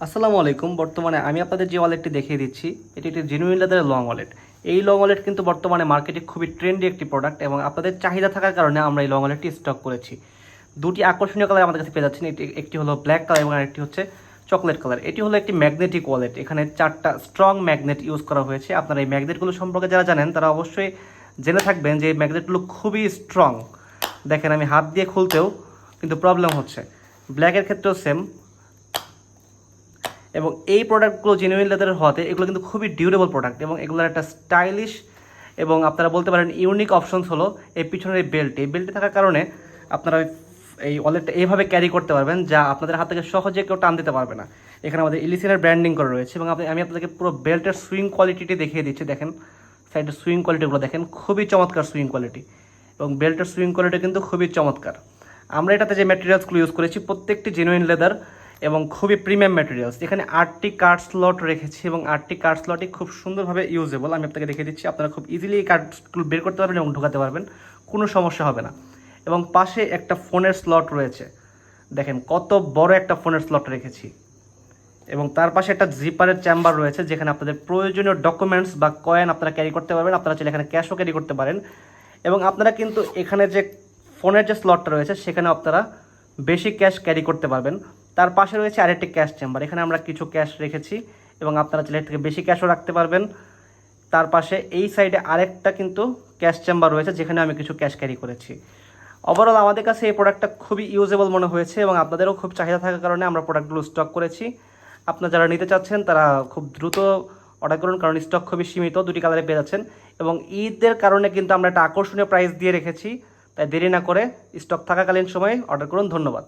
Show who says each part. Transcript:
Speaker 1: আসসালামু আলাইকুম। বর্তমানে আমি আপনাদের যে ওয়ালেটটি দেখিয়ে দিচ্ছি এটি একটি জেনুইন লেদারের লং ওয়ালেট। এই লং ওয়ালেট কিন্তু বর্তমানে মার্কেটে খুবই ট্রেন্ডি একটি প্রোডাক্ট এবং আপনাদের চাহিদা থাকার কারণে আমরা এই লং ওয়ালেটটি স্টক করেছি। দুটি আকর্ষণীয় কালার আমাদের কাছে পেয়ে যাচ্ছেন। একটি হলো ব্ল্যাক কালার এবং আরেকটি হচ্ছে চকলেট কালার। এটি হলো একটি ম্যাগনেটিক ওয়ালেট। এখানে 4টা স্ট্রং ম্যাগনেট ইউজ করা হয়েছে। আপনারা এই ম্যাগনেটগুলো সম্পর্কে যারা জানেন তারা অবশ্যই জেনে থাকবেন যে এই ম্যাগনেটগুলো খুবই স্ট্রং। দেখেন আমি হাত দিয়ে খুলতেও কিন্তু প্রবলেম হচ্ছে। ব্ল্যাকের ক্ষেত্রেও সেম। এবং এই প্রোডাক্টগুলো জেনুইন লেদারের হওয়াতে এগুলো কিন্তু খুবই ডিউরেবল প্রোডাক্ট এবং এগুলোর একটা স্টাইলিশ এবং আপনারা বলতে পারেন ইউনিক অপশনস হলো এই পিছনের এই বেল্ট। এই বেল্টে থাকার কারণে আপনারা এই ওয়ালেটটা এইভাবে ক্যারি করতে পারবেন যা আপনাদের হাত থেকে সহজে কেউ টান দিতে পারবে না। এখানে আমাদের ইলিসিনের ব্র্যান্ডিং করা রয়েছে এবং আমি আপনাদেরকে পুরো বেল্টের সুইং কোয়ালিটিটি দেখিয়ে দিচ্ছি। দেখেন সাইডের সুইং কোয়ালিটিগুলো দেখেন, খুবই চমৎকার সুইং কোয়ালিটি এবং বেল্টের সুইং কোয়ালিটি কিন্তু খুবই চমৎকার। আমরা এটাতে যে ম্যাটেরিয়ালসগুলো ইউজ করেছি প্রত্যেকটি জেনুইন লেদার এবং খুবই প্রিমিয়াম ম্যাটেরিয়ালস। এখানে 8টি কার্ড স্লট রেখেছি এবং 8টি কার্ড স্লটই খুব সুন্দরভাবে ইউজেবল। আমি আপনাকে দেখে দিচ্ছি, আপনারা খুব ইজিলি এই কার্ডগুলো বের করতে পারবেন এবং ঢোকাতে পারবেন, কোনো সমস্যা হবে না। এবং পাশে একটা ফোনের স্লট রয়েছে, দেখেন কত বড় একটা ফোনের স্লট রেখেছি। এবং তার পাশে একটা জিপারের চেম্বার রয়েছে যেখানে আপনাদের প্রয়োজনীয় ডকুমেন্টস বা কয়েন আপনারা ক্যারি করতে পারবেন। আপনারা চাইলে এখানে ক্যাশও ক্যারি করতে পারেন এবং আপনারা কিন্তু এখানে যে ফোনের যে স্লটটা রয়েছে সেখানে আপনারা বেশি ক্যাশ ক্যারি করতে পারবেন। তার পাশে রয়েছে আরেকটি ক্যাশ চেম্বার, এখানে আমরা কিছু ক্যাশ রেখেছি এবং আপনারা চাইলে এর থেকে বেশি ক্যাশও রাখতে পারবেন। তার পাশে এই সাইডে আরেকটা কিন্তু ক্যাশ চেম্বার রয়েছে যেখানে আমি কিছু ক্যাশ ক্যারি করেছি। ওভারঅল আমাদের কাছে এই প্রোডাক্টটা খুবই ইউজেবল মনে হয়েছে এবং আপনাদেরও খুব চাহিদা থাকার কারণে আমরা প্রোডাক্টগুলো স্টক করেছি। আপনারা যারা নিতে চাচ্ছেন তারা খুব দ্রুত অর্ডার করুন, কারণ স্টক খুবই সীমিত, দুটি কালারে পেয়ে যাচ্ছেন। এবং ঈদের কারণে কিন্তু আমরা একটা আকর্ষণীয় প্রাইস দিয়ে রেখেছি, তাই দেরি না করে স্টক থাকাকালীন সময়ে অর্ডার করুন। ধন্যবাদ।